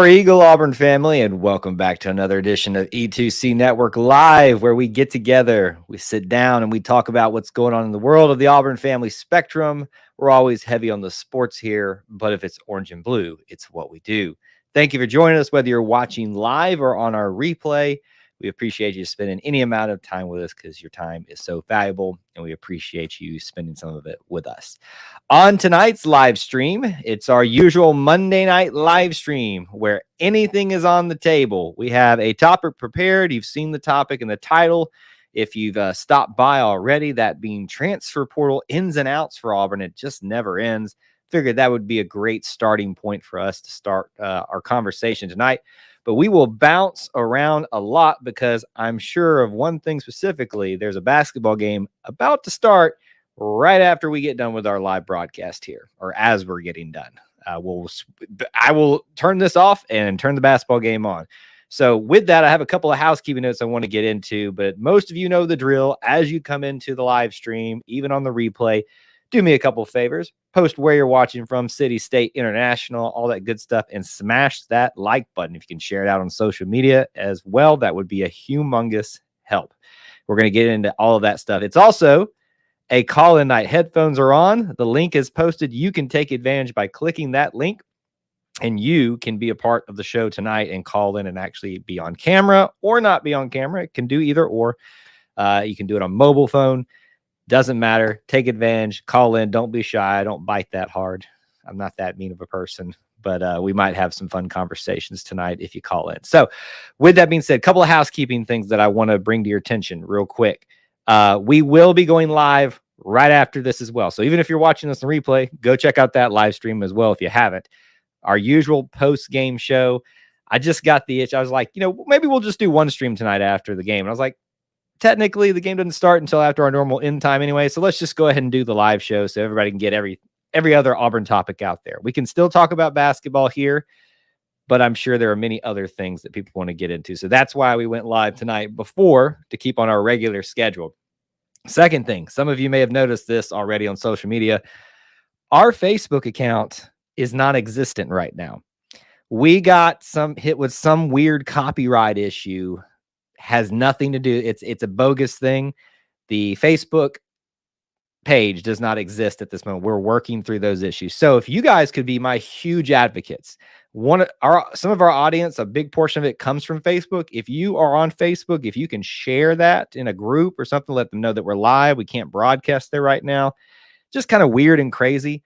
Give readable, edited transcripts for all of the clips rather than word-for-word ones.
War Eagle, Auburn family, and welcome back to another edition of E2C Network Live, where we get together, we sit down, and we talk about what's going on in the world of the Auburn family spectrum. We're always heavy on the sports here, but if it's orange and blue, it's what we do. Thank you for joining us, whether you're watching live or on our replay. We appreciate you spending any amount of time with us because your time is so valuable, and we appreciate you spending some of it with us. On tonight's live stream, it's our usual Monday night live stream where anything is on the table. We have a topic prepared. You've seen the topic and the title. If you've stopped by already, that being transfer portal ins and outs for Auburn, it just never ends. Figured that would be a great starting point for us to start our conversation tonight. But we will bounce around a lot because I'm sure of one thing specifically. There's a basketball game about to start right after we get done with our live broadcast here, or as we're getting done. I will turn this off and turn the basketball game on. So with that, I have a couple of housekeeping notes I want to get into, but most of you know the drill. As you come into the live stream, even on the replay, do me a couple of favors. Post where you're watching from, city, state, international, all that good stuff, and smash that like button. If you can share it out on social media as well, that would be a humongous help. We're going to get into all of that stuff. It's also a call-in night. Headphones are on. The link is posted. You can take advantage by clicking that link, and you can be a part of the show tonight and call in and actually be on camera or not be on camera. It can do either or. You can do it on mobile phone. Doesn't matter. Take advantage. Call in. Don't be shy. Don't bite that hard. I'm not that mean of a person, but we might have some fun conversations tonight if you call in. So with that being said, a couple of housekeeping things that I want to bring to your attention real quick. We will be going live right after this as well. So even if you're watching this on replay, go check out that live stream as well if you haven't. Our usual post-game show. I just got the itch. I was like, maybe we'll just do one stream tonight after the game. And I was like, technically, the game doesn't start until after our normal end time anyway. So let's just go ahead and do the live show so everybody can get every other Auburn topic out there. We can still talk about basketball here, but I'm sure there are many other things that people want to get into. So that's why we went live tonight before to keep on our regular schedule. Second thing, some of you may have noticed this already on social media. Our Facebook account is non-existent right now. We got hit with some weird copyright issue. Has nothing to do. It's a bogus thing. The Facebook page does not exist at this moment. We're working through those issues. So if you guys could be my huge advocates, some of our audience, a big portion of it comes from Facebook. If you are on Facebook, if you can share that in a group or something, let them know that we're live. We can't broadcast there right now. Just kind of weird and crazy.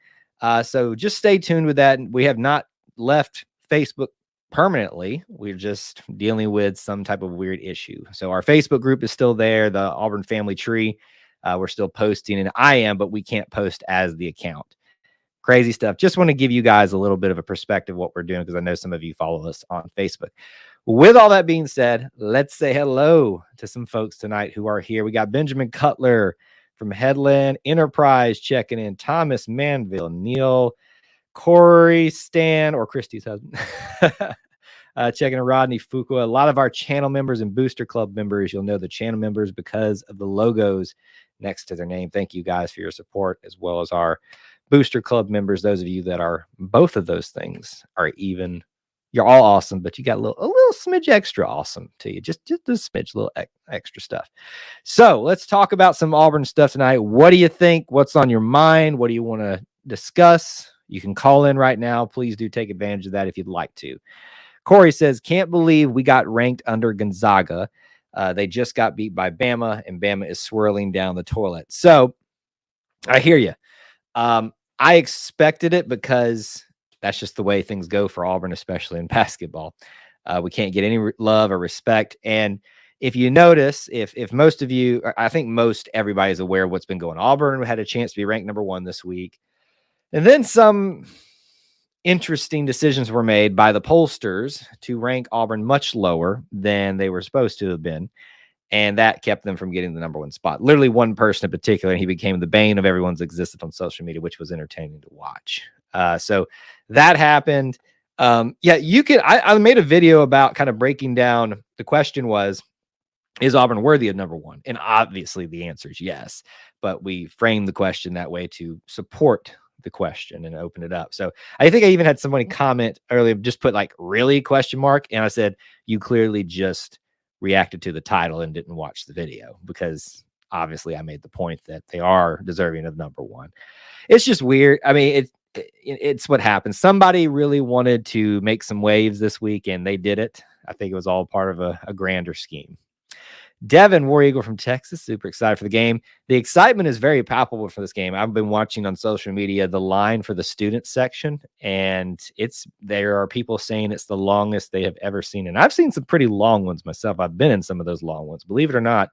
So just stay tuned with that. We have not left Facebook permanently. We're just dealing with some type of weird issue. So our Facebook group is still there, the Auburn Family Tree. We're still posting, and I am, but we can't post as the account. Crazy stuff. Just want to give you guys a little bit of a perspective of what we're doing because I know some of you follow us on Facebook. With all that being said, let's say hello to some folks tonight who are here. We got Benjamin Cutler from Headland Enterprise checking in, Thomas Manville, Neil Corey Stan, or Christy's husband, checking in, Rodney Fuqua. A lot of our channel members and Booster Club members, you'll know the channel members because of the logos next to their name. Thank you guys for your support, as well as our Booster Club members. Those of you that are both of those things are even, you're all awesome, but you got a little smidge extra awesome to you. Just a smidge, little extra stuff. So let's talk about some Auburn stuff tonight. What do you think? What's on your mind? What do you want to discuss? You can call in right now. Please do take advantage of that if you'd like to. Corey says, can't believe we got ranked under Gonzaga. They just got beat by Bama, and Bama is swirling down the toilet. So I hear you. I expected it because that's just the way things go for Auburn, especially in basketball. We can't get any love or respect. And if you notice, if most of you, I think most everybody is aware of what's been going on. Auburn had a chance to be ranked number 1 this week. And then some interesting decisions were made by the pollsters to rank Auburn much lower than they were supposed to have been. And that kept them from getting the number 1 spot. Literally one person in particular, and he became the bane of everyone's existence on social media, which was entertaining to watch. So that happened. You can. I made a video about kind of breaking down. The question was, is Auburn worthy of number 1? And obviously the answer is yes. But we framed the question that way to support the question and open it up. So I think I even had somebody comment earlier, just put like really ? And I said, you clearly just reacted to the title and didn't watch the video, because obviously I made the point that they are deserving of number one. It's just weird. I mean, it's what happens. Somebody really wanted to make some waves this week, and they did it. I think it was all part of a grander scheme. Devin, War Eagle from Texas, super excited for the game. The excitement is very palpable for this game. I've been watching on social media the line for the student section, and there are people saying it's the longest they have ever seen. And I've seen some pretty long ones myself. I've been in some of those long ones. Believe it or not,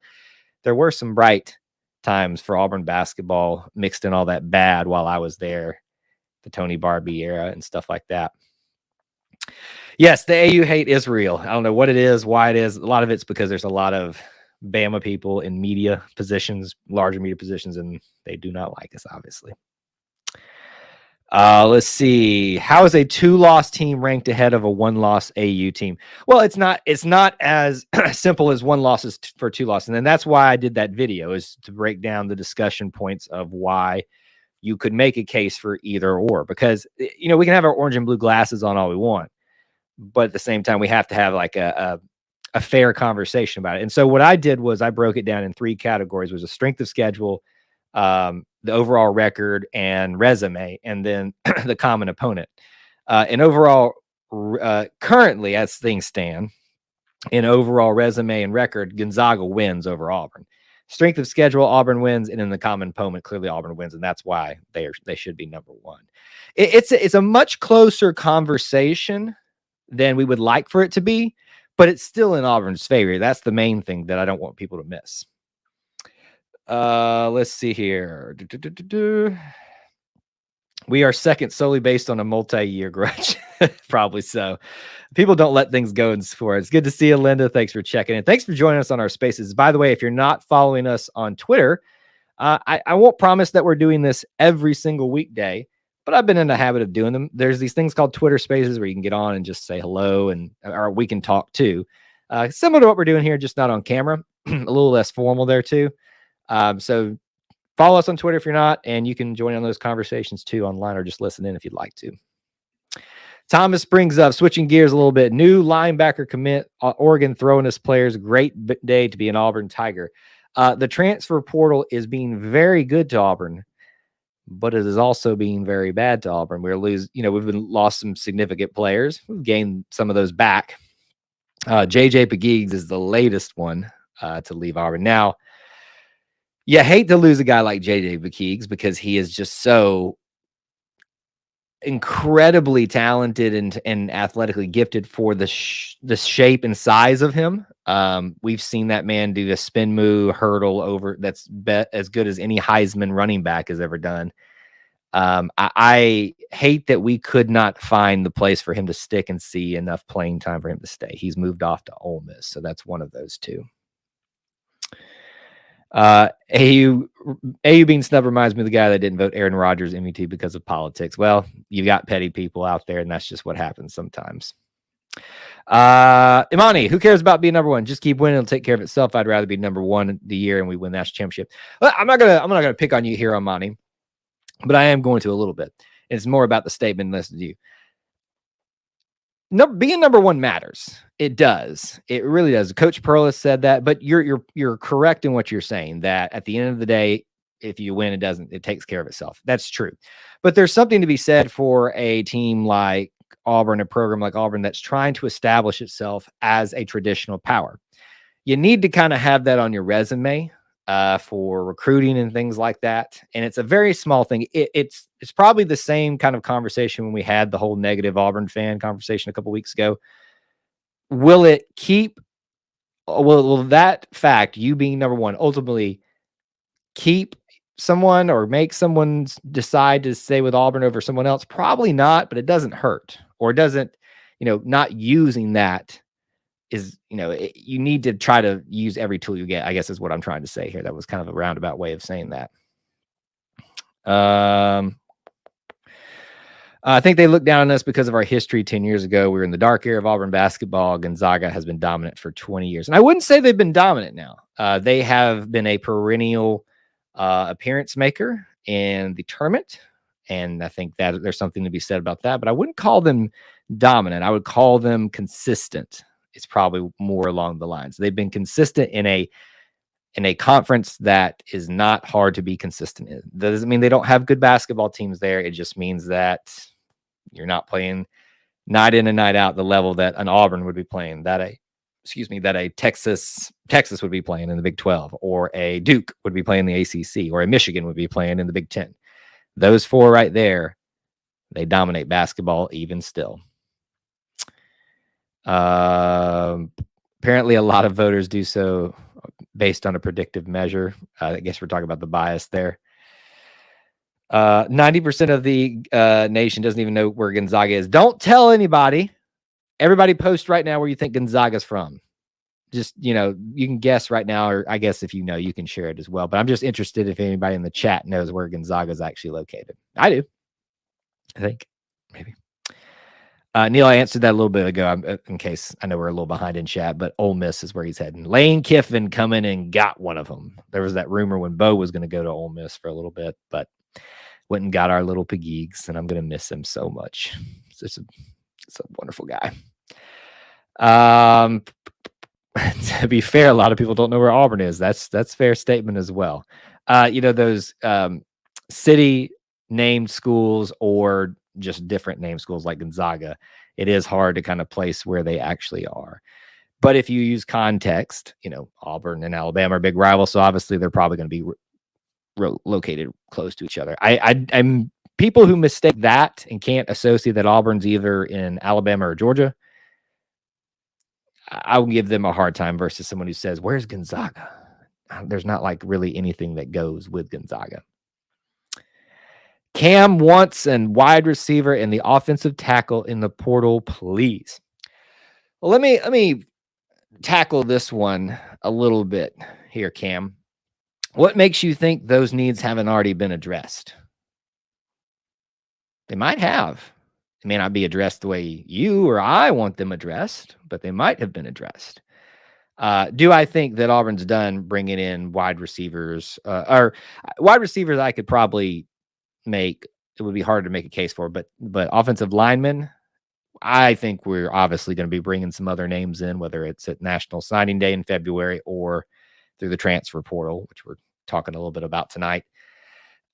there were some bright times for Auburn basketball mixed in all that bad while I was there, the Tony Barbie era and stuff like that. Yes, the AU hate is real. I don't know what it is, why it is. A lot of it's because there's a lot of Bama people in media positions, larger media positions, and they do not like us, obviously. Let's see. How is a 2-loss team ranked ahead of a 1-loss AU team? Well, it's not as simple as 1 loss is for 2 losses. And then that's why I did that video, is to break down the discussion points of why you could make a case for either or, because, we can have our orange and blue glasses on all we want, but at the same time, we have to have like a fair conversation about it. And so what I did was I broke it down in 3 categories: was a strength of schedule, the overall record and resume, and then the common opponent. And overall, currently as things stand, in overall resume and record, Gonzaga wins over Auburn. Strength of schedule, Auburn wins, and in the common opponent, clearly Auburn wins, and that's why they should be number one. It's a much closer conversation than we would like for it to be, but it's still in Auburn's favor. That's the main thing that I don't want people to miss. Let's see here. We are second solely based on a multi-year grudge. Probably so. People don't let things go in sport. It's good to see you, Linda. Thanks for checking in. Thanks for joining us on our spaces. By the way, if you're not following us on Twitter, I won't promise that we're doing this every single weekday, but I've been in the habit of doing them. There's these things called Twitter spaces where you can get on and just say hello, or we can talk too. Similar to what we're doing here, just not on camera. A little less formal there too. So follow us on Twitter if you're not, and you can join on those conversations too online, or just listen in if you'd like to. Thomas brings up, switching gears a little bit, new linebacker commit, Oregon throwing us players. Great day to be an Auburn Tiger. The transfer portal is being very good to Auburn, but it is also being very bad to Auburn. We've lost some significant players. We've gained some of those back. JJ Pegues is the latest one to leave Auburn. Now, you hate to lose a guy like JJ Pegues because he is just so incredibly talented and athletically gifted for the shape and size of him. We've seen that man do a spin move hurdle over that's as good as any Heisman running back has ever done. I hate that we could not find the place for him to stick and see enough playing time for him to stay. He's moved off to Ole Miss, so that's one of those two. AU being snub reminds me of the guy that didn't vote Aaron Rodgers MET because of politics. Well, you got petty people out there, and that's just what happens sometimes. Imani, who cares about being number one? Just keep winning; it'll take care of itself. I'd rather be number one the year and we win national championship. I'm not gonna pick on you here, Imani, but I am going to a little bit. It's more about the statement less than you. Being number one matters. It does. It really does. Coach Perlis said that, but you're correct in what you're saying, that at the end of the day, if you win, it takes care of itself. That's true. But there's something to be said for a team like Auburn, a program like Auburn that's trying to establish itself as a traditional power. You need to kind of have that on your resume for recruiting and things like that. And it's a very small thing. It's probably the same kind of conversation when we had the whole negative Auburn fan conversation a couple weeks ago. Will that fact, you being number one, ultimately keep someone or make someone decide to stay with Auburn over someone else? Probably not, but it doesn't hurt, or it doesn't, not using that is, you need to try to use every tool you get, I guess is what I'm trying to say here. That was kind of a roundabout way of saying that. I think they look down on us because of our history 10 years ago. We were in the dark era of Auburn basketball. Gonzaga has been dominant for 20 years. And I wouldn't say they've been dominant now. They have been a perennial appearance maker in the tournament. And I think that there's something to be said about that, but I wouldn't call them dominant. I would call them consistent. It's probably more along the lines. They've been consistent in a conference that is not hard to be consistent in. That doesn't mean they don't have good basketball teams there. It just means that you're not playing night in and night out the level that an Auburn would be playing, that a Texas would be playing in the Big 12, or a Duke would be playing in the ACC, or a Michigan would be playing in the Big 10. Those four right there, they dominate basketball even still. Apparently a lot of voters do so based on a predictive measure. I guess we're talking about the bias there. 90% of the nation doesn't even know where Gonzaga is. Don't tell anybody. Everybody post right now where you think Gonzaga's from. Just, you can guess right now, or I guess if you know, you can share it as well. But I'm just interested if anybody in the chat knows where Gonzaga is actually located. I do. I think maybe. Neil, I answered that a little bit ago, in case I know we're a little behind in chat, but Ole Miss is where he's heading. Lane Kiffin coming and got one of them. There was that rumor when Bo was going to go to Ole Miss for a little bit, but went and got our little Pegeeks, and I'm going to miss him so much. It's a wonderful guy. To be fair, a lot of people don't know where Auburn is. That's a fair statement as well. Those city named schools or just different named schools like Gonzaga, it is hard to kind of place where they actually are. But if you use context, Auburn and Alabama are big rivals, so obviously they're probably going to be located close to each other. I'm people who mistake that and can't associate that Auburn's either in Alabama or Georgia, I will give them a hard time versus someone who says, where's Gonzaga? There's not like really anything that goes with Gonzaga. Cam wants a wide receiver and the offensive tackle in the portal, please. Well, let me tackle this one a little bit here, Cam. What makes you think those needs haven't already been addressed? They might have. It may not be addressed the way you or I want them addressed, but they might have been addressed. Do I think that Auburn's done bringing in wide receivers or wide receivers? I could probably make, it would be hard to make a case for, but offensive linemen, I think we're obviously going to be bringing some other names in, whether it's at National Signing Day in February or through the transfer portal, which we're talking a little bit about tonight.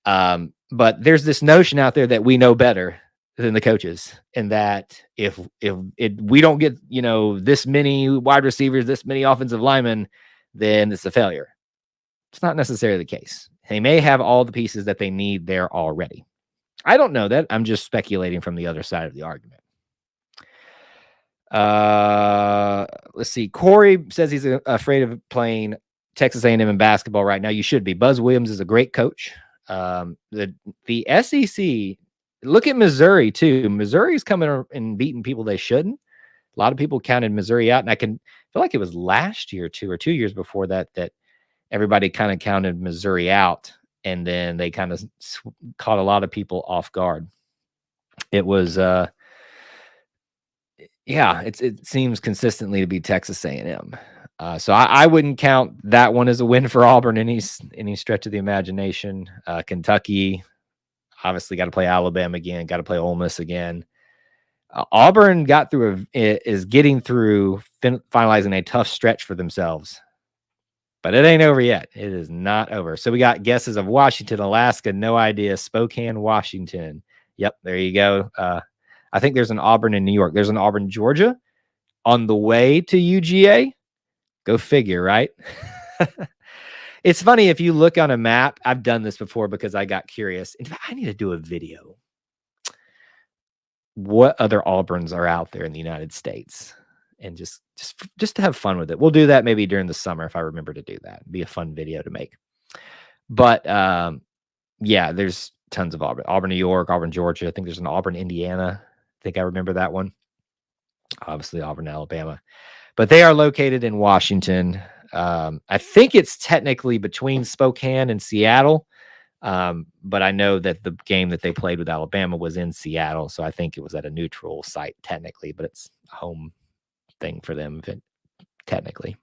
But there's this notion out there that we know better than the coaches, and that if we don't get, this many wide receivers, this many offensive linemen, then it's a failure. It's not necessarily the case. They may have all the pieces that they need there already. I don't know that. I'm just speculating from the other side of the argument. Let's see. Corey says he's afraid of playing Texas A&M in basketball right now. You should be. Buzz Williams is a great coach. The SEC, look at Missouri too. Missouri's coming and beating people they shouldn't. A lot of people counted Missouri out, and I can feel like it was last year too, or 2 years before that everybody kind of counted Missouri out, and then they kind of caught a lot of people off guard. It was, it seems consistently to be Texas A&M. So I wouldn't count that one as a win for Auburn any stretch of the imagination. Kentucky, obviously got to play Alabama again, got to play Ole Miss again. Auburn is getting through finalizing a tough stretch for themselves. But it ain't over yet. It is not over. So we got guesses of Washington, Alaska, no idea. Spokane, Washington. Yep, there you go. I think there's an Auburn in New York. There's an Auburn, Georgia on the way to UGA. Go figure, right? It's funny if you look on a map. I've done this before because I got curious. In fact, I need to do a video. What other Auburns are out there in the United States? And just to have fun with it. We'll do that maybe during the summer if I remember to do that. It'd be a fun video to make. But there's tons of Auburn. Auburn, New York, Auburn, Georgia. I think there's an Auburn, Indiana. I think I remember that one. Obviously, Auburn, Alabama. But they are located in Washington. I think it's technically between Spokane and Seattle. But I know that the game that they played with Alabama was in Seattle. So I think it was at a neutral site technically, but it's a home thing for them technically.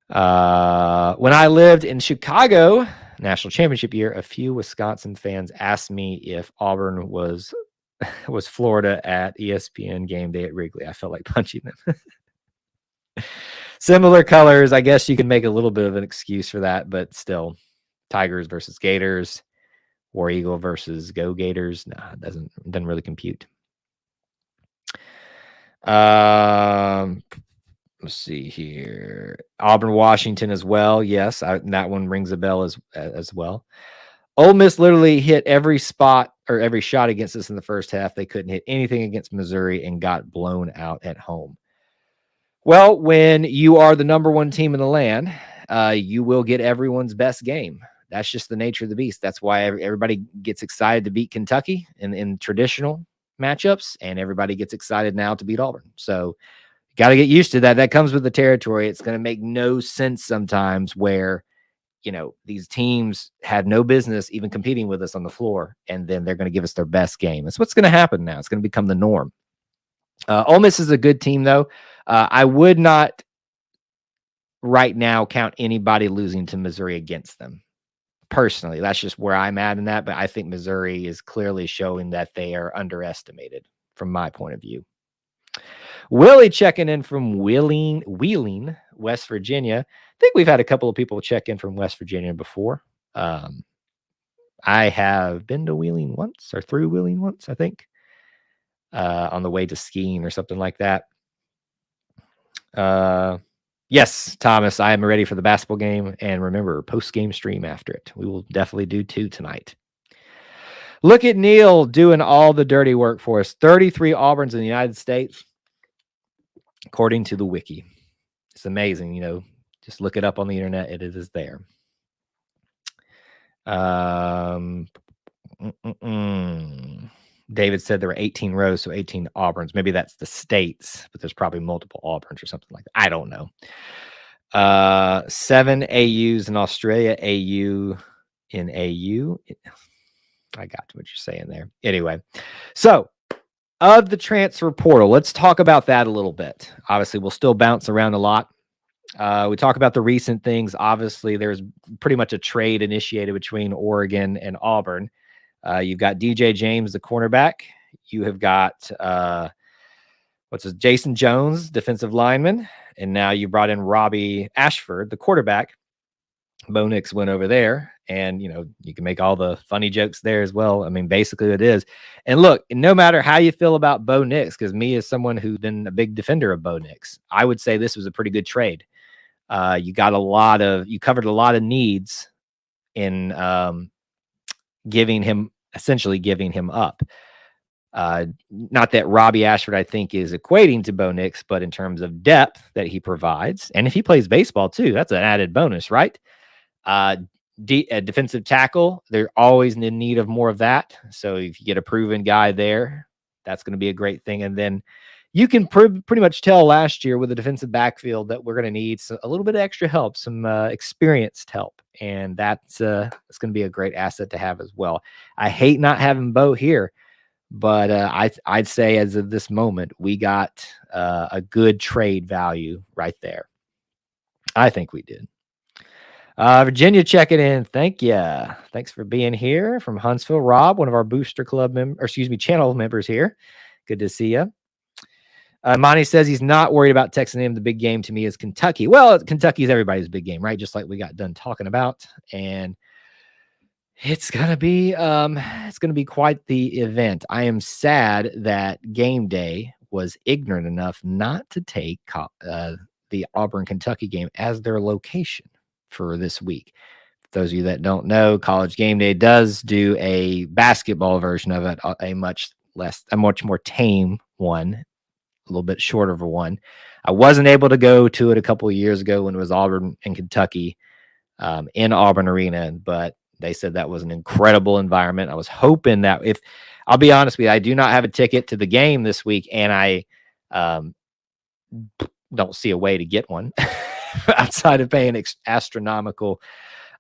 When I lived in Chicago, national championship year, a few Wisconsin fans asked me if Auburn was Florida at ESPN game day at Wrigley. I felt like punching them. Similar colors. I guess you can make a little bit of an excuse for that, but still, Tigers versus Gators, War Eagle versus Go Gators. Nah, it doesn't really compute. Let's see here. Auburn, Washington as well. Yes, that one rings a bell as well. Ole Miss literally hit every spot or every shot against us in the first half. They couldn't hit anything against Missouri and got blown out at home. Well, when you are the number one team in the land, you will get everyone's best game. That's just the nature of the beast. That's why everybody gets excited to beat Kentucky in traditional matchups, and everybody gets excited now to beat Auburn. So you got to get used to that. That comes with the territory. It's going to make no sense sometimes where, these teams had no business even competing with us on the floor, and then they're going to give us their best game. That's what's going to happen now. It's going to become the norm. Ole Miss is a good team, though. I would not right now count anybody losing to Missouri against them. Personally, that's just where I'm at in that. But I think Missouri is clearly showing that they are underestimated from my point of view. Willie checking in from Wheeling, West Virginia. I think we've had a couple of people check in from West Virginia before. I have been to Wheeling once or through Wheeling once, I think, on the way to skiing or something like that. Yes, Thomas, I am ready for the basketball game. And remember, post-game stream after it. We will definitely do 2 tonight. Look at Neil doing all the dirty work for us. 33 Auburns in the United States, according to the wiki. It's amazing, just look it up on the internet. It is there. David said there were 18 rows, so 18 Auburns. Maybe that's the states, but there's probably multiple Auburns or something like that. I don't know. 7 AUs in Australia, AU in AU. I got what you're saying there. Anyway, so of the transfer portal, let's talk about that a little bit. Obviously, we'll still bounce around a lot. We talk about the recent things. Obviously, there's pretty much a trade initiated between Oregon and Auburn. You've got DJ James, the cornerback. You have got Jason Jones, defensive lineman, and now you brought in Robbie Ashford, the quarterback. Bo Nix went over there, and you can make all the funny jokes there as well. I mean, basically it is. And look, no matter how you feel about Bo Nix, because me as someone who's been a big defender of Bo Nix, I would say this was a pretty good trade. You covered a lot of needs in essentially giving him up. Not that Robbie Ashford, I think, is equating to Bo Nix, but in terms of depth that he provides, and if he plays baseball too, that's an added bonus, right? Defensive tackle, they're always in need of more of that. So if you get a proven guy there, that's going to be a great thing. And then you can pretty much tell last year with the defensive backfield that we're going to need a little bit of extra help, some experienced help. And that's going to be a great asset to have as well. I hate not having Bo here, but I'd say as of this moment, we got a good trade value right there. I think we did. Virginia checking in. Thank you. Thanks for being here from Huntsville. Rob, one of our Booster Club channel members here. Good to see you. Monty says he's not worried about Texas A&M. The big game to me is Kentucky. Well, Kentucky is everybody's big game, right? Just like we got done talking about. And it's gonna be quite the event. I am sad that game day was ignorant enough not to take the Auburn Kentucky game as their location for this week. For those of you that don't know, College Game Day does do a basketball version of it, a much more tame one, a little bit shorter of a one. I wasn't able to go to it a couple of years ago when it was Auburn and Kentucky in Auburn Arena, but they said that was an incredible environment. I was hoping that I'll be honest with you, I do not have a ticket to the game this week, and I don't see a way to get one outside of paying astronomical,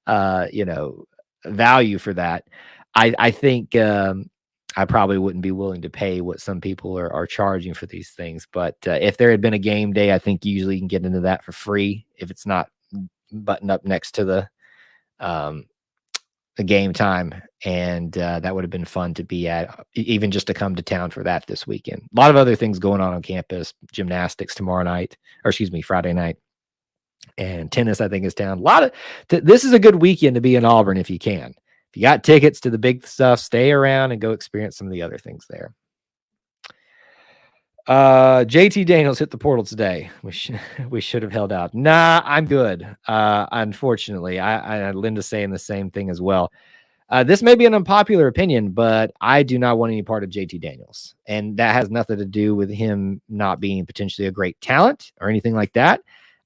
value for that. I think I probably wouldn't be willing to pay what some people are charging for these things. But if there had been a game day, I think usually you can get into that for free if it's not buttoned up next to the a game time, and that would have been fun to be at, even just to come to town for that this weekend. A lot of other things going on campus, gymnastics tomorrow night, or excuse me, Friday night, and tennis, I think, is down. A lot of this is a good weekend to be in Auburn if you can. If you got tickets to the big stuff, stay around and go experience some of the other things there. JT Daniels hit the portal today. We should have held out. Nah, I'm good. Unfortunately, I Linda's saying the same thing as well. This may be an unpopular opinion, but I do not want any part of JT Daniels, and that has nothing to do with him not being potentially a great talent or anything like that.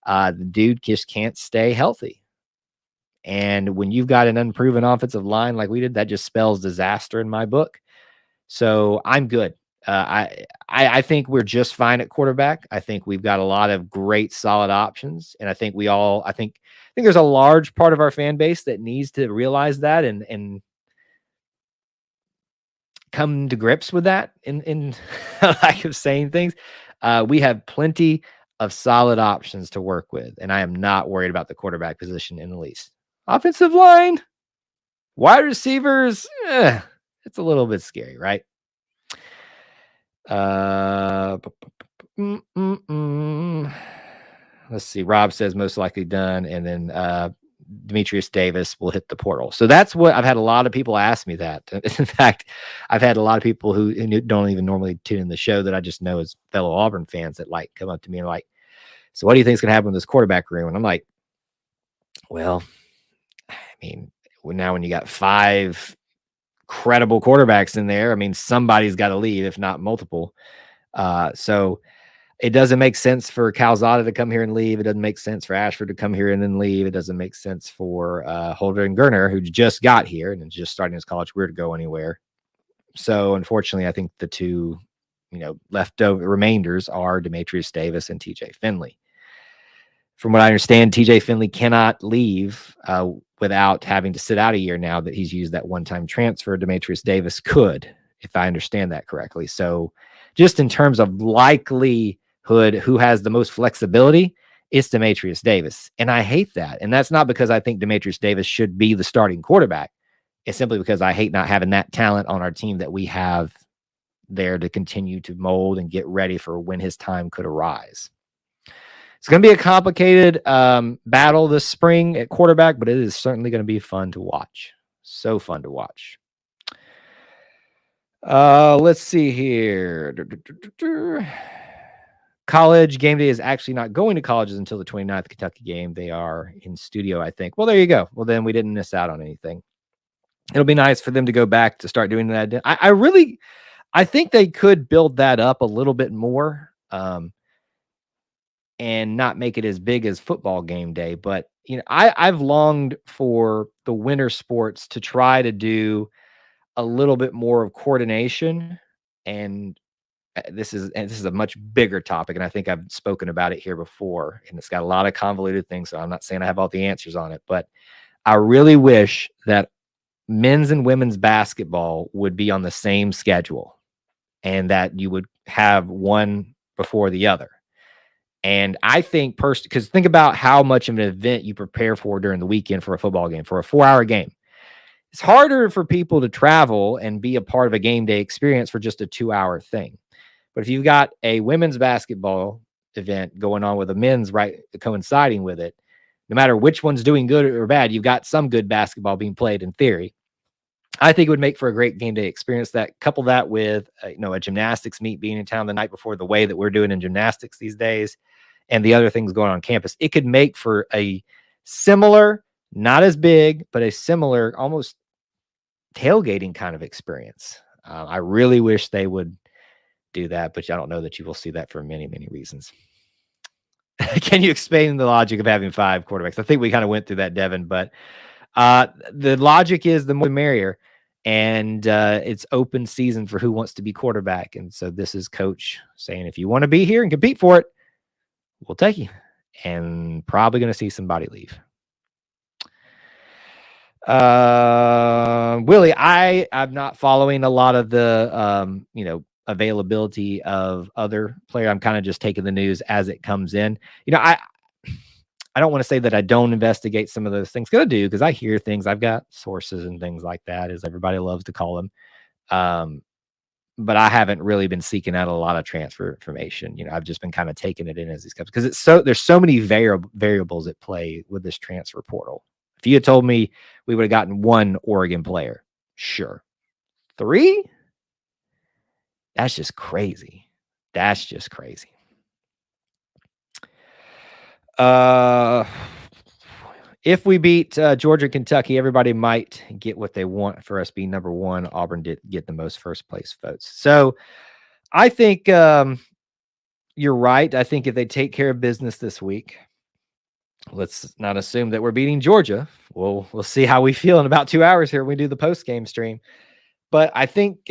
The dude just can't stay healthy. And when you've got an unproven offensive line like we did, that just spells disaster in my book. So I'm good. I think we're just fine at quarterback. I think we've got a lot of great, solid options, and I think I think there's a large part of our fan base that needs to realize that and come to grips with that. In lack of saying things, we have plenty of solid options to work with, and I am not worried about the quarterback position in the least. Offensive line, wide receivers, it's a little bit scary, right? Let's see. Rob says most likely done, and then Demetrius Davis will hit the portal. So that's what I've had a lot of people ask me that. In fact, I've had a lot of people who don't even normally tune in the show that I just know as fellow Auburn fans that like come up to me and like, so what do you think is going to happen with this quarterback room? And I'm like, well, I mean, now when you got 5 credible quarterbacks in there, I mean, somebody's got to leave, if not multiple. So it doesn't make sense for Calzada to come here and leave. It doesn't make sense for Ashford to come here and then leave. It doesn't make sense for Holder and Gerner, who just got here and is just starting his college career, to go anywhere. So unfortunately, I think the two, leftover remainders are Demetrius Davis and TJ Finley. From what I understand, TJ Finley cannot leave without having to sit out a year now that he's used that one-time transfer. Demetrius Davis could, if I understand that correctly. So just in terms of likelihood, who has the most flexibility, it's Demetrius Davis. And I hate that. And that's not because I think Demetrius Davis should be the starting quarterback. It's simply because I hate not having that talent on our team that we have there to continue to mold and get ready for when his time could arise. It's going to be a complicated battle this spring at quarterback, but it is certainly going to be fun to watch. So fun to watch. Let's see here. College game day is actually not going to colleges until the 29th Kentucky game. They are in studio, I think. Well, there you go. Well, then we didn't miss out on anything. It'll be nice for them to go back to start doing that. I think they could build that up a little bit more. And not make it as big as football game day. But, I've longed for the winter sports to try to do a little bit more of coordination. And this is a much bigger topic. And I think I've spoken about it here before, and it's got a lot of convoluted things. So I'm not saying I have all the answers on it, but I really wish that men's and women's basketball would be on the same schedule and that you would have one before the other. And I think because think about how much of an event you prepare for during the weekend for a football game, for a 4-hour game. It's harder for people to travel and be a part of a game day experience for just a 2-hour thing. But if you've got a women's basketball event going on with a men's right coinciding with it, no matter which one's doing good or bad, you've got some good basketball being played in theory. I think it would make for a great game day experience. That couple that with a gymnastics meet being in town the night before, the way that we're doing in gymnastics these days, and the other things going on campus, it could make for a similar, not as big, but a similar, almost tailgating kind of experience. I really wish they would do that, but I don't know that you will see that for many, many reasons. Can you explain the logic of having 5 quarterbacks? I think we kind of went through that, Devin, but the logic is the more the merrier, and it's open season for who wants to be quarterback. And so this is Coach saying, if you want to be here and compete for it, we'll take you. And probably going to see somebody leave. Willie, I'm not following a lot of the availability of other players. I'm kind of just taking the news as it comes in. I don't want to say that I don't investigate some of those things. Because I do, because I hear things. I've got sources and things like that, as everybody loves to call them. But I haven't really been seeking out a lot of transfer information. I've just been kind of taking it in as these comes, because there's so many variables at play with this transfer portal. If you had told me we would have gotten one Oregon player, sure. 3? That's just crazy. That's just crazy. If we beat Georgia, Kentucky, everybody might get what they want for us being number 1. Auburn did get the most first place votes. So I think you're right. I think if they take care of business this week, let's not assume that we're beating Georgia. We'll see how we feel in about 2 hours here when we do the post-game stream. But I think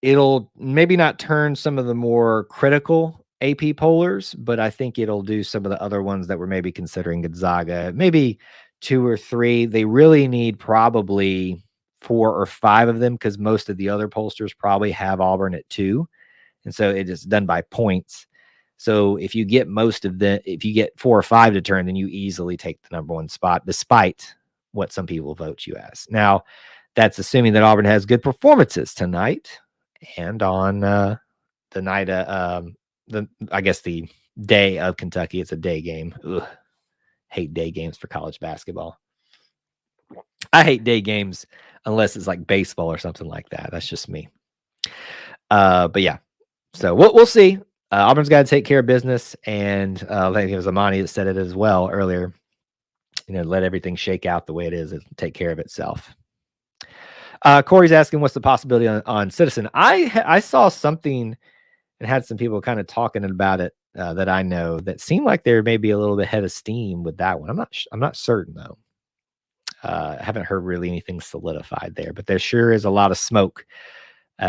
it'll maybe not turn some of the more critical AP pollers, but I think it'll do some of the other ones that were maybe considering Gonzaga, maybe 2 or 3. They really need probably 4 or 5 of them, because most of the other pollsters probably have Auburn at 2. And so it is done by points. So if you get if you get 4 or 5 to turn, then you easily take the number 1 spot, despite what some people vote you as. Now, that's assuming that Auburn has good performances tonight and on the night of I guess the day of Kentucky. It's a day game. Ugh. Hate day games for college basketball. I hate day games unless it's like baseball or something like that. That's just me. But yeah, so we'll see. Auburn's got to take care of business, and I think it was Amani that said it as well earlier. Let everything shake out the way it is and take care of itself. Corey's asking, what's the possibility on Citizen? I saw something and had some people kind of talking about it that I know that seemed like they're maybe a little bit head of steam with that one. I'm not certain though. I haven't heard really anything solidified there, but there sure is a lot of smoke.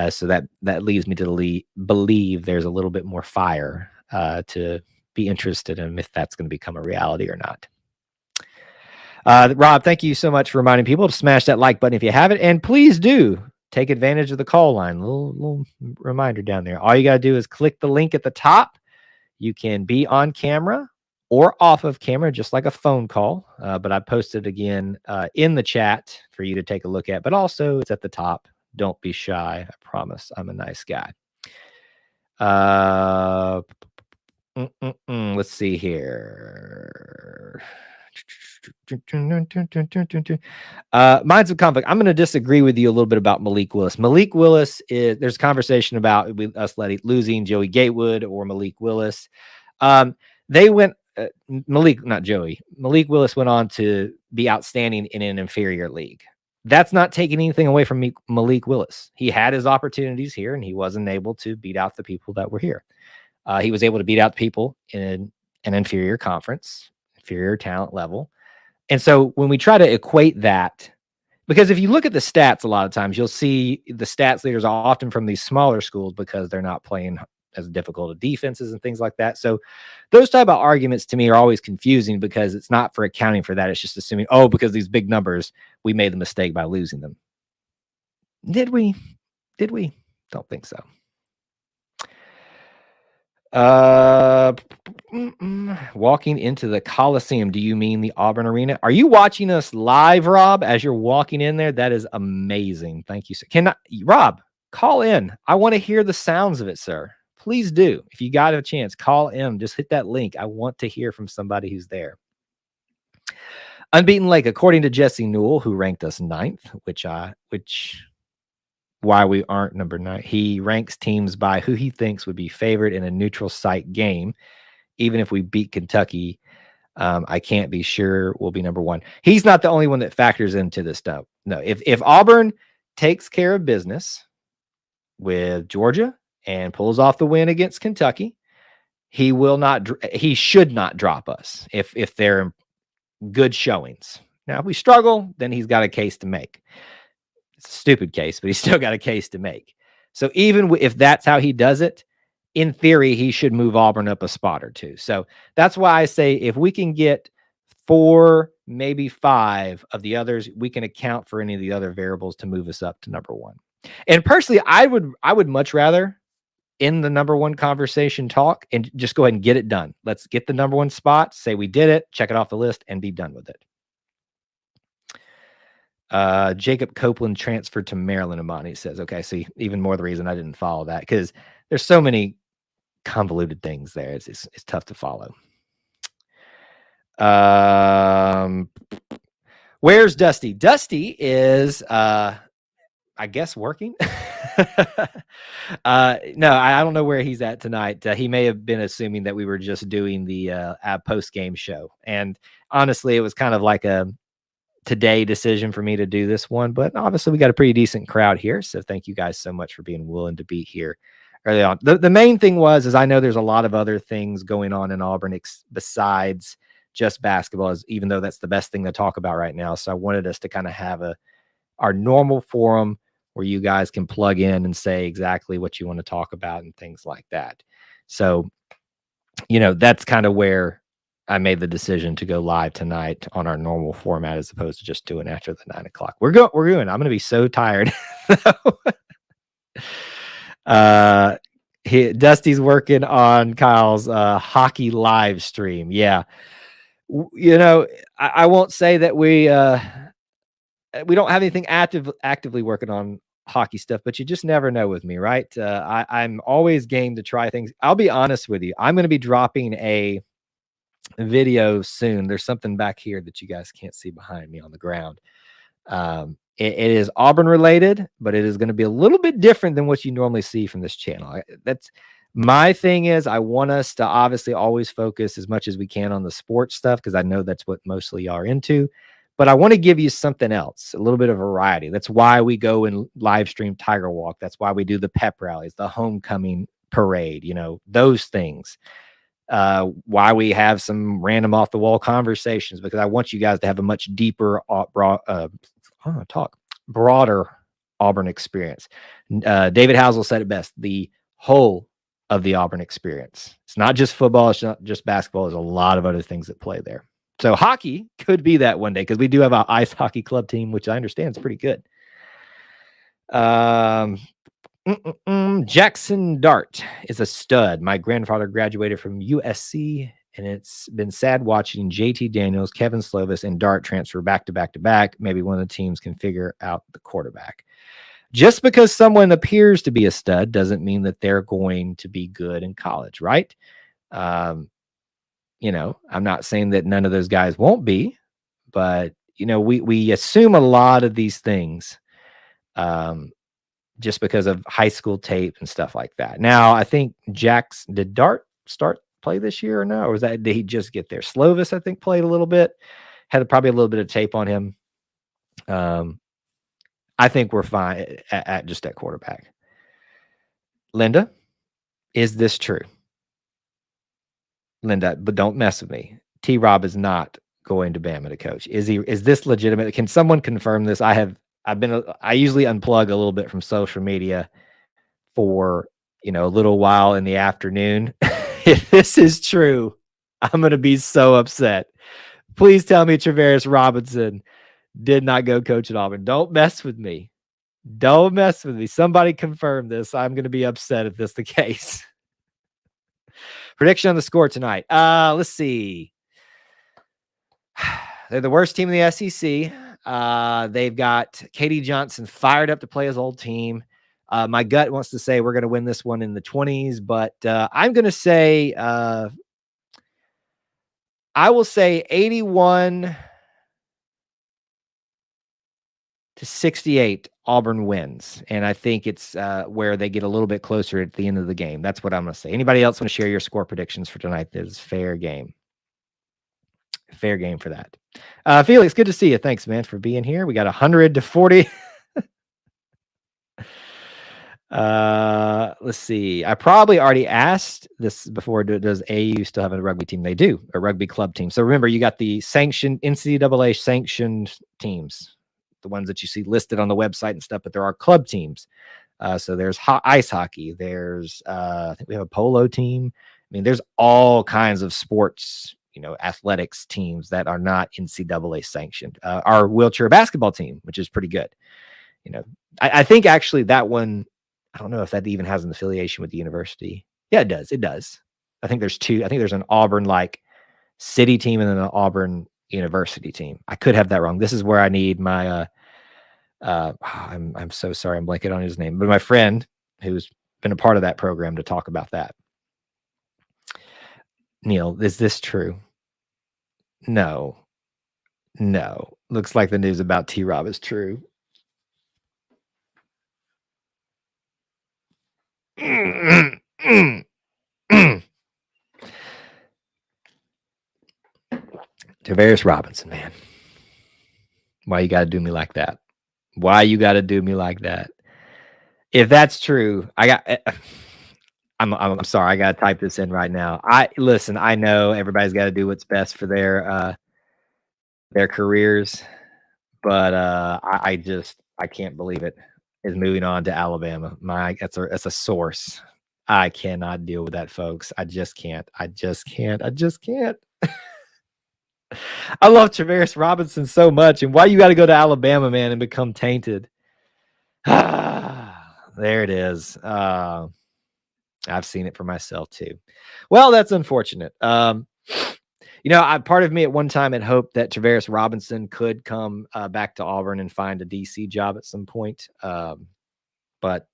So that leads me to believe there's a little bit more fire to be interested in if that's going to become a reality or not. Rob, thank you so much for reminding people to smash that like button if you haven't, and please do take advantage of the call line. Little reminder down there. All you got to do is click the link at the top. You can be on camera or off of camera, just like a phone call. But I posted again in the chat for you to take a look at, but also it's at the top. Don't be shy. I promise I'm a nice guy. Let's see here. Minds of conflict. I'm going to disagree with you a little bit about Malik Willis. Malik Willis there's conversation about us losing Joey Gatewood or Malik Willis. They went Malik Willis went on to be outstanding in an inferior league. That's not taking anything away from Malik Willis. He had his opportunities here, and he wasn't able to beat out the people that were here. He was able to beat out people in an inferior conference, inferior talent level. And so when we try to equate that, because if you look at the stats, a lot of times you'll see the stats leaders are often from these smaller schools because they're not playing as difficult of defenses and things like that. So those type of arguments to me are always confusing, because it's not for accounting for that. It's just assuming, because these big numbers, we made the mistake by losing them. Did we? Don't think so. Walking into the Coliseum. Do you mean the Auburn Arena? Are you watching us live, Rob, as you're walking in there? That is amazing. Thank you, sir. Rob, call in. I want to hear the sounds of it, sir. Please do. If you got a chance, call in. Just hit that link. I want to hear from somebody who's there. Unbeaten Lake, according to Jesse Newell, who ranked us 9th, why we aren't number 9. He ranks teams by who he thinks would be favored in a neutral site game. Even if we beat Kentucky, I can't be sure we'll be number 1. He's not the only one that factors into this stuff. No, if Auburn takes care of business with Georgia and pulls off the win against Kentucky, he should not drop us if they're good showings. Now, if we struggle, then he's got a case to make. It's a stupid case, but he's still got a case to make. So even if that's how he does it, in theory, he should move Auburn up a spot or 2. So that's why I say if we can get 4, maybe 5 of the others, we can account for any of the other variables to move us up to number 1. And personally, I would much rather, in the number one conversation talk and just go ahead and get it done. Let's get the number one spot, say we did it, check it off the list, and be done with it. Jacob Copeland transferred to Maryland, Amani says. Okay, see, even more the reason I didn't follow that, because there's so many convoluted things there. It's tough to follow. Where's Dusty? Dusty is I guess working. No, I don't know where he's at tonight. He may have been assuming that we were just doing the post-game show. And honestly, it was kind of like a today decision for me to do this one, but obviously we got a pretty decent crowd here. So thank you guys so much for being willing to be here early on. The main thing is I know there's a lot of other things going on in Auburn besides just basketball, even though that's the best thing to talk about right now. So I wanted us to kind of have our normal forum where you guys can plug in and say exactly what you want to talk about and things like that. So, that's kind of where I made the decision to go live tonight on our normal format as opposed to just doing after the 9 o'clock. We're going. I'm going to be so tired. Dusty's working on Kyle's hockey live stream. Yeah. I won't say that we don't have anything actively working on hockey stuff, but you just never know with me, right? I'm always game to try things. I'll be honest with you. I'm going to be dropping a video soon. There's something back here that you guys can't see behind me on the ground. It is Auburn related, but it is going to be a little bit different than what you normally see from this channel. That's my thing. Is I want us to obviously always focus as much as we can on the sports stuff, because I know that's what mostly y'all are into. But I want to give you something else, a little bit of variety. That's why we go and live stream Tiger Walk. That's why we do the pep rallies, the homecoming parade, those things. Why we have some random off the wall conversations, because I want you guys to have a much deeper, broader Auburn experience. David Housel said it best: the whole of the Auburn experience. It's not just football. It's not just basketball. There's a lot of other things that play there. So hockey could be that one day, because we do have an ice hockey club team, which I understand is pretty good. Jackson Dart is a stud. My grandfather graduated from USC, and it's been sad watching JT Daniels, Kevin Slovis, and Dart transfer back to back to back. Maybe one of the teams can figure out the quarterback. Just because someone appears to be a stud doesn't mean that they're going to be good in college, right? I'm not saying that none of those guys won't be, but we assume a lot of these things just because of high school tape and stuff like that. Now, I think did Dart play this year or no? Or did he just get there? Slovis, I think, played a little bit, had probably a little bit of tape on him. I think we're fine at quarterback. Linda, is this true? Linda, but don't mess with me. T-Rob is not going to Bama to coach. Is this legitimate? Can someone confirm this? I usually unplug a little bit from social media for, a little while in the afternoon. If this is true, I'm going to be so upset. Please tell me Travaris Robinson did not go coach at Auburn. Don't mess with me. Don't mess with me. Somebody confirm this. I'm going to be upset if this is the case. Prediction on the score tonight. Let's see. They're the worst team in the SEC. They've got Katie Johnson fired up to play his old team. My gut wants to say we're going to win this one in the 20s, but I'm going to say I will say 81-68 Auburn wins, and I think it's where they get a little bit closer at the end of the game. That's what I'm going to say. Anybody else want to share your score predictions for tonight? This is fair game. Fair game for that. Felix, good to see you. Thanks, man, for being here. We got 140. Let's see. I probably already asked this before. Does AU still have a rugby team? They do, a rugby club team. So remember, you got the sanctioned NCAA sanctioned teams, the ones that you see listed on the website and stuff, but there are club teams. So there's ice hockey. There's, I think we have a polo team. I mean, there's all kinds of sports, athletics teams that are not NCAA sanctioned. Our wheelchair basketball team, which is pretty good. I think actually that one, I don't know if that even has an affiliation with the university. Yeah, it does. It does. I think there's two. I think there's an Auburn like city team and then an Auburn university team. I could have that wrong. This is where I need my I'm so sorry, I'm blanking on his name, but my friend who's been a part of that program to talk about that. Neil, is this true? No. Looks like the news about T-Rob is true. Tavares Robinson, man. Why you got to do me like that? Why you got to do me like that? If that's true, I'm sorry. I got to type this in right now. Listen, I know everybody's got to do what's best for their careers, but I can't believe it. Is moving on to Alabama. That's a source. I cannot deal with that, folks. I just can't. I love Tavares Robinson so much, and why you got to go to Alabama, man, and become tainted? There it is. I've seen it for myself too. Well, that's unfortunate. Part of me at one time had hoped that Tavares Robinson could come back to Auburn and find a DC job at some point. But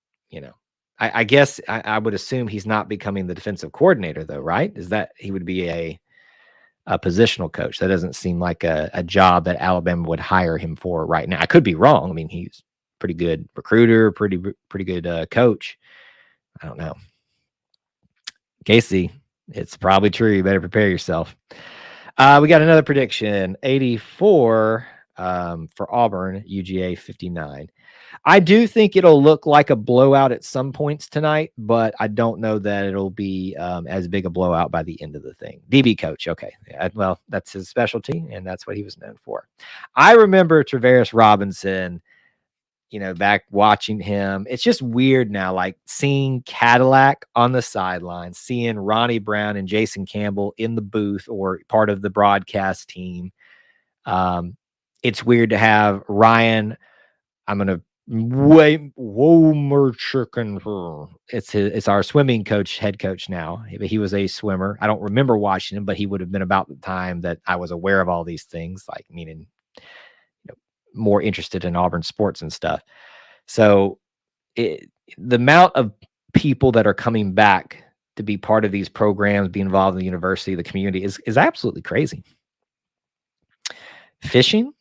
I guess I would assume he's not becoming the defensive coordinator, though, right? Is that he would be a positional coach? That doesn't seem like a job that Alabama would hire him for right now. I could be wrong. I mean, he's pretty good recruiter, pretty good coach. I don't know. Casey, it's probably true. You better prepare yourself. We got another prediction, 84 for Auburn, UGA 59. I do think it'll look like a blowout at some points tonight, but I don't know that it'll be as big a blowout by the end of the thing. DB coach, okay. Well, that's his specialty, and that's what he was known for. I remember Tavares Robinson, back watching him. It's just weird now, like seeing Cadillac on the sideline, seeing Ronnie Brown and Jason Campbell in the booth or part of the broadcast team. It's weird to have Ryan. I'm gonna it's our swimming coach, head coach now. He was a swimmer. I don't remember watching him, but he would have been about the time that I was aware of all these things, like meaning more interested in Auburn sports and stuff. So the amount of people that are coming back to be part of these programs, be involved in the university, the community is absolutely crazy. Fishing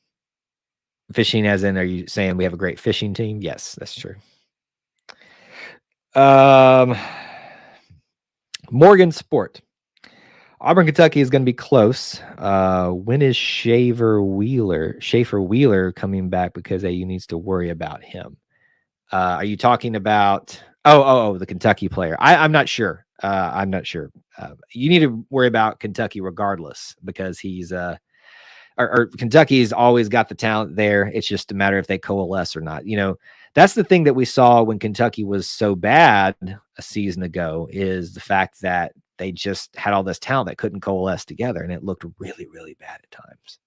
as in, are you saying we have a great fishing team? Yes, that's true. Morgan Sport. Auburn, Kentucky is going to be close. When is Schaefer Wheeler coming back because AU needs to worry about him? Are you talking about the Kentucky player? I'm not sure. I'm not sure. You need to worry about Kentucky regardless because he's or Kentucky's always got the talent there. It's just a matter if they coalesce or not. That's the thing that we saw when Kentucky was so bad a season ago is the fact that they just had all this talent that couldn't coalesce together, and it looked really, really bad at times.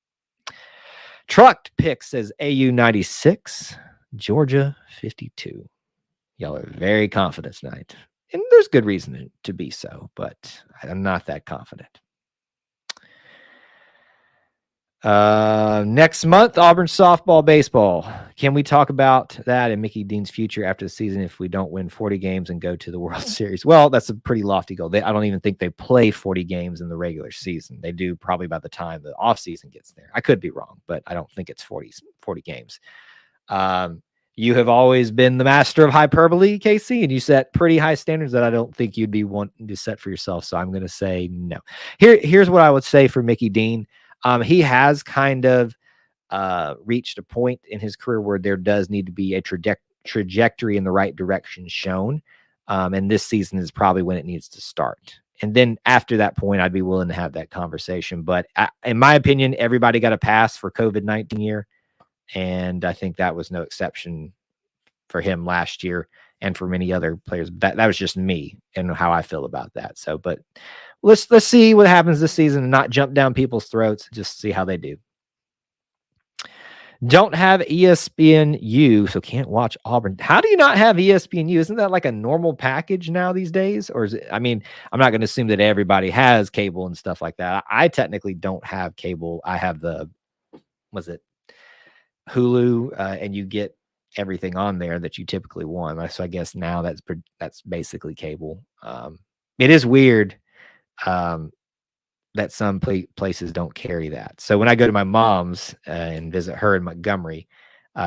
Trucked pick says AU 96, Georgia 52. Y'all are very confident tonight, and there's good reason to be so, but I'm not that confident. Next month, Auburn softball, baseball. Can we talk about that and Mickey Dean's future after the season if we don't win 40 games and go to the World Series? Well, that's a pretty lofty goal. I don't even think they play 40 games in the regular season. They do probably by the time the offseason gets there. I could be wrong, but I don't think it's 40 games. You have always been the master of hyperbole, Casey, and you set pretty high standards that I don't think you'd be wanting to set for yourself. So I'm going to say no. Here's what I would say for Mickey Dean. He has kind of reached a point in his career where there does need to be a trajectory in the right direction shown. And this season is probably when it needs to start. And then after that point, I'd be willing to have that conversation. But in my opinion, everybody got a pass for COVID-19 year. And I think that was no exception for him last year and for many other players. That was just me and how I feel about that. So, but let's see what happens this season and not jump down people's throats. Just see how they do. Don't have ESPNU, so can't watch Auburn. How do you not have ESPNU? Isn't that like a normal package now these days? Or is it, I mean, I'm not going to assume that everybody has cable and stuff like that. I technically don't have cable. I have the, was it Hulu, and you get everything on there that you typically want. So I guess now that's basically cable. It is weird that some places don't carry that. So when I go to my mom's and visit her in Montgomery,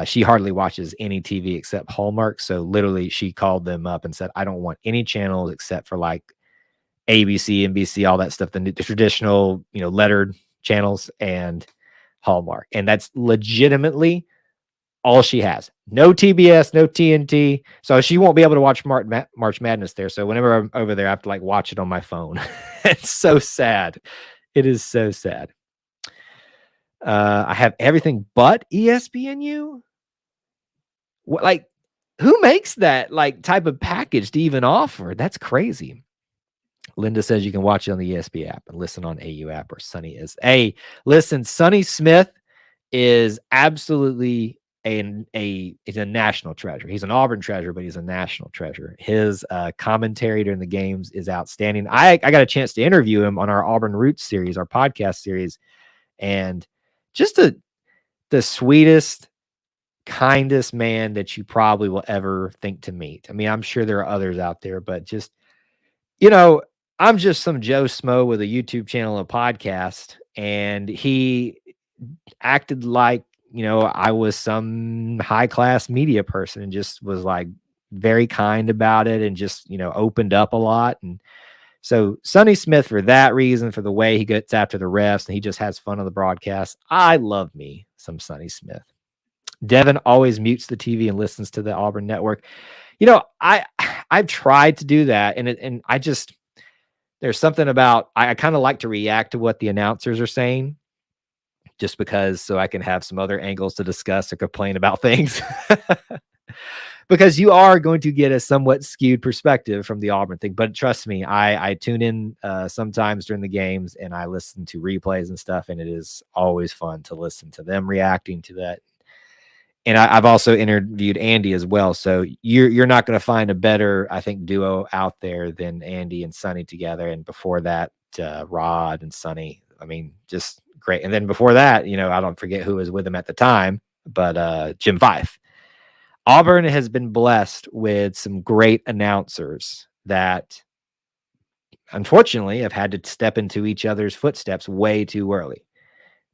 she hardly watches any TV except Hallmark. So literally, she called them up and said, "I don't want any channels except for like ABC, NBC, all that stuff, the traditional, lettered channels, and Hallmark." And that's legitimately all she has. No TBS, no TNT. So she won't be able to watch March Madness there. So whenever I'm over there, I have to like watch it on my phone. It's so sad. It is so sad. I have everything but ESPNU. What, like, who makes that like type of package to even offer? That's crazy. Linda says you can watch it on the ESPN app and listen on AU app, or Sonny is. Hey, listen, Sonny Smith is absolutely he's a national treasure. He's an Auburn treasure, but he's a national treasure. His commentary during the games is outstanding. I got a chance to interview him on our Auburn Roots series, our podcast series, and just the sweetest, kindest man that you probably will ever think to meet. I mean, I'm sure there are others out there, but just, I'm just some Joe Smo with a YouTube channel and a podcast, and he acted like, I was some high-class media person and just was like very kind about it and just, opened up a lot. And so Sonny Smith, for that reason, for the way he gets after the refs and he just has fun on the broadcast, I love me some Sonny Smith. Devin always mutes the TV and listens to the Auburn Network. I've tried to do that, and I just, there's something about, I kind of like to react to what the announcers are saying, just because, so I can have some other angles to discuss or complain about things. Because you are going to get a somewhat skewed perspective from the Auburn thing. But trust me, I tune in sometimes during the games and I listen to replays and stuff, and it is always fun to listen to them reacting to that. And I've also interviewed Andy as well. So you're not going to find a better, I think, duo out there than Andy and Sonny together. And before that, Rod and Sonny. I mean, just great. And then before that, I don't forget who was with him at the time, but Jim Fife. Auburn has been blessed with some great announcers that unfortunately have had to step into each other's footsteps way too early.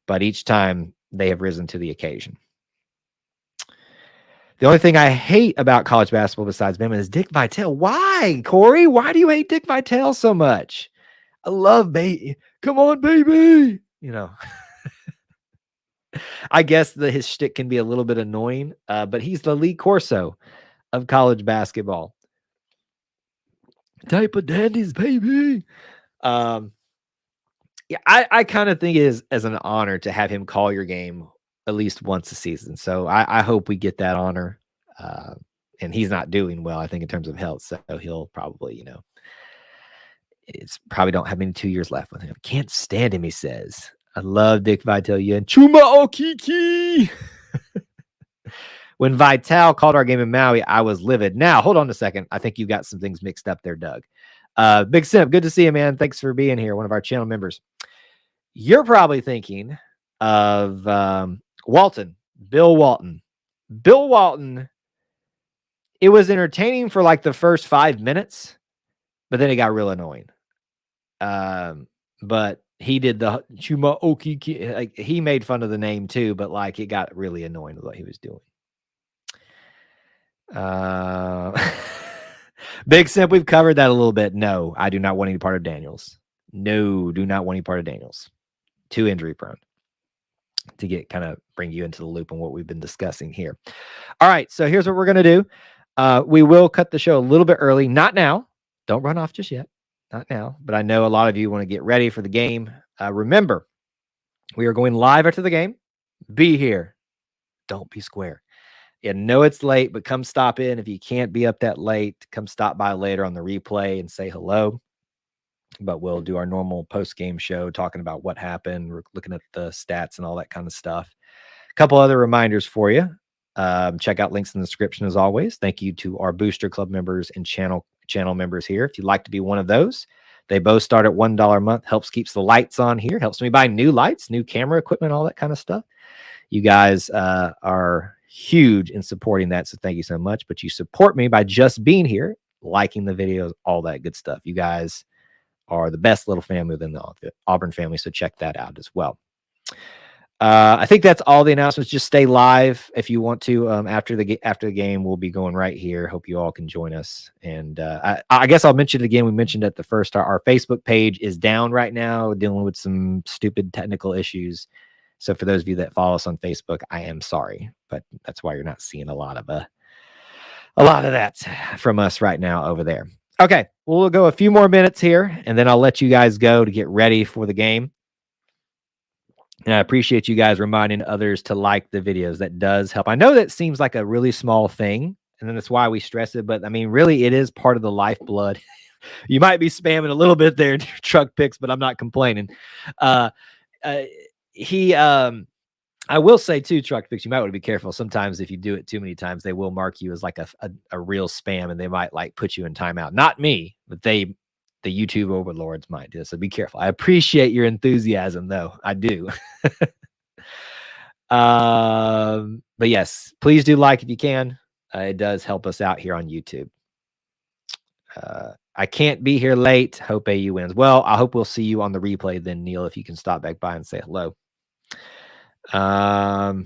But each time they have risen to the occasion. The only thing I hate about college basketball besides Bama is Dick Vitale. Why, Corey? Why do you hate Dick Vitale so much? I love baby. Come on, baby. I guess his shtick can be a little bit annoying, but he's the Lee Corso of college basketball. Type of dandies, baby. Yeah, I kind of think it is as an honor to have him call your game at least once a season. So I hope we get that honor. And he's not doing well, I think, in terms of health. So he'll probably, it's probably don't have any 2 years left with him. Can't stand him, he says. I love Dick Vitale and Chuma Okiki. When Vitale called our game in Maui, I was livid. Now, hold on a second. I think you got some things mixed up there, Doug. Big Simp, good to see you, man. Thanks for being here, one of our channel members. You're probably thinking of Walton, Bill Walton. Bill Walton, it was entertaining for like the first 5 minutes, but then it got real annoying. But he did the Chuma Okiki, like he made fun of the name too, but like it got really annoying with what he was doing. Big Simp, we've covered that a little bit. No, I do not want any part of Daniels. No, do not want any part of Daniels. Too injury prone to get kind of bring you into the loop on what we've been discussing here. All right, so here's what we're going to do. We will cut the show a little bit early. Not now. Don't run off just yet. Not now. But I know a lot of you want to get ready for the game. Remember, we are going live after the game. Be here. Don't be square. Yeah, know it's late, but come stop in. If you can't be up that late, come stop by later on the replay and say hello. But we'll do our normal post-game show talking about what happened. We're looking at the stats and all that kind of stuff. couple other reminders for you. Check out links in the description as always. Thank you to our Booster Club members and channel members here. If you'd like to be one of those, they both start at $1 a month. Helps keeps the lights on here. Helps me buy new lights, new camera equipment, all that kind of stuff. You guys are huge in supporting that, so thank you so much. But you support me by just being here, liking the videos, all that good stuff. You guys are the best little family within the Auburn family, so check that out as well. I think that's all the announcements. Just stay live if you want to. After the game, we'll be going right here. Hope you all can join us. And I guess I'll mention it again. We mentioned at the first, our Facebook page is down right now, dealing with some stupid technical issues. So for those of you that follow us on Facebook, I am sorry, but that's why you're not seeing a lot of that from us right now over there. Okay, we'll go a few more minutes here, and then I'll let you guys go to get ready for the game. And I appreciate you guys reminding others to like the videos. That does help. I know that seems like a really small thing, and then that's why we stress it. But I mean, really, it is part of the lifeblood. You might be spamming a little bit there, Truck Picks, but I'm not complaining. I will say too, Truck Picks, you might want to be careful. Sometimes if you do it too many times, they will mark you as like a real spam, and they might like put you in timeout. Not me, but the YouTube overlords might do. So be careful. I appreciate your enthusiasm, though. I do. But yes, please do like if you can. It does help us out here on YouTube. I can't be here late. Hope AU wins. Well, I hope we'll see you on the replay then, Neil, if you can stop back by and say hello. I'll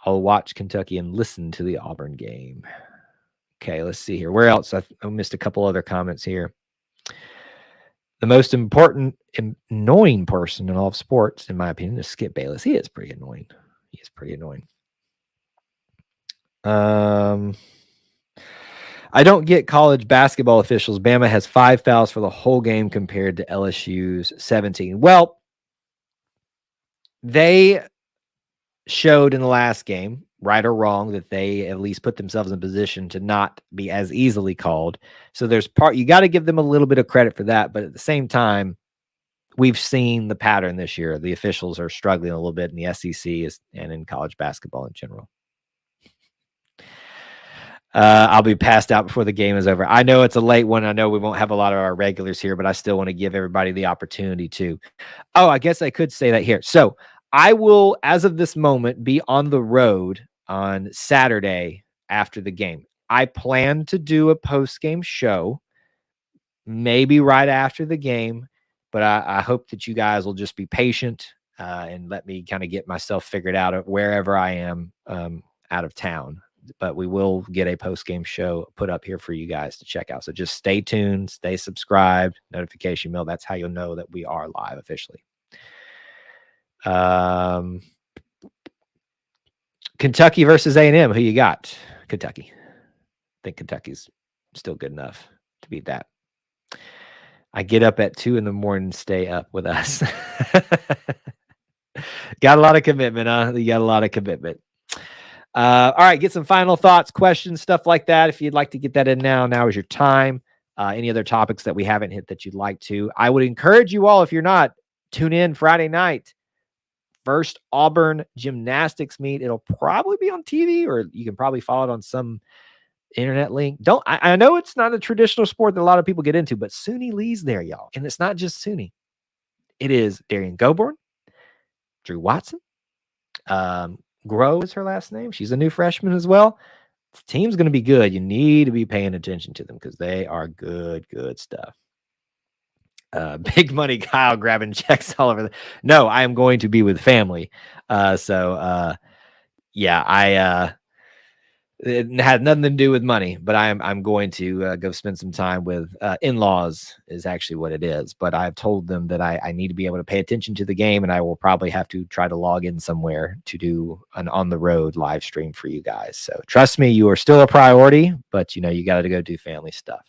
watch Kentucky and listen to the Auburn game. Okay, let's see here. Where else? I missed a couple other comments here. The most important annoying person in all of sports, in my opinion, is Skip Bayless. He is pretty annoying. He is pretty annoying. I don't get college basketball officials. Bama has 5 fouls for the whole game compared to LSU's 17. Well, they showed in the last game, right or wrong, that they at least put themselves in position to not be as easily called. So you got to give them a little bit of credit for that. But at the same time, we've seen the pattern this year. The officials are struggling a little bit in the SEC and in college basketball in general. I'll be passed out before the game is over. I know it's a late one. I know we won't have a lot of our regulars here, but I still want to give everybody the opportunity to. Oh, I guess I could say that here. So I will, as of this moment, be on the road on Saturday after the game. I plan to do a post-game show, maybe right after the game, but I hope that you guys will just be patient and let me kind of get myself figured out wherever I am out of town. But we will get a post-game show put up here for you guys to check out. So just stay tuned, stay subscribed, notification bell. That's how you'll know that we are live officially. Kentucky versus A&M. Who you got? Kentucky. I think Kentucky's still good enough to beat that. I get up at 2 a.m, stay up with us. Got a lot of commitment, huh? You got a lot of commitment. All right, get some final thoughts, questions, stuff like that. If you'd like to get that in now is your time. Any other topics that we haven't hit that you'd like to. I would encourage you all, if you're not, tune in Friday night. First Auburn gymnastics meet. It'll probably be on TV, or you can probably follow it on some internet link. I know it's not a traditional sport that a lot of people get into, but Suni Lee's there, y'all. And it's not just Suni. It is Darian Goborn, Drew Watson, Grow is her last name. She's a new freshman as well. The team's going to be good. You need to be paying attention to them because they are good stuff. Big money Kyle grabbing checks all over. No, I am going to be with family. It had nothing to do with money, but I'm going to go spend some time with in-laws is actually what it is. But I've told them that I need to be able to pay attention to the game, and I will probably have to try to log in somewhere to do an on-the-road live stream for you guys. So trust me, you are still a priority, but you got to go do family stuff.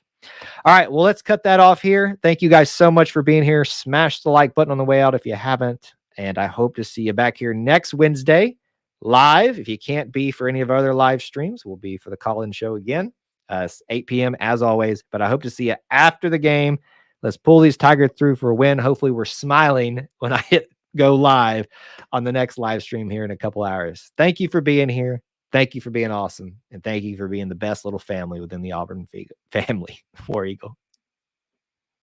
All right, well, let's cut that off here. Thank you guys so much for being here. Smash the like button on the way out if you haven't, and I hope to see you back here next Wednesday. Live. If you can't be for any of our other live streams, we'll be for the call-in show again. 8 p.m. as always. But I hope to see you after the game. Let's pull these Tigers through for a win. Hopefully we're smiling when I hit go live on the next live stream here in a couple hours. Thank you for being here. Thank you for being awesome. And thank you for being the best little family within the Auburn family. War Eagle.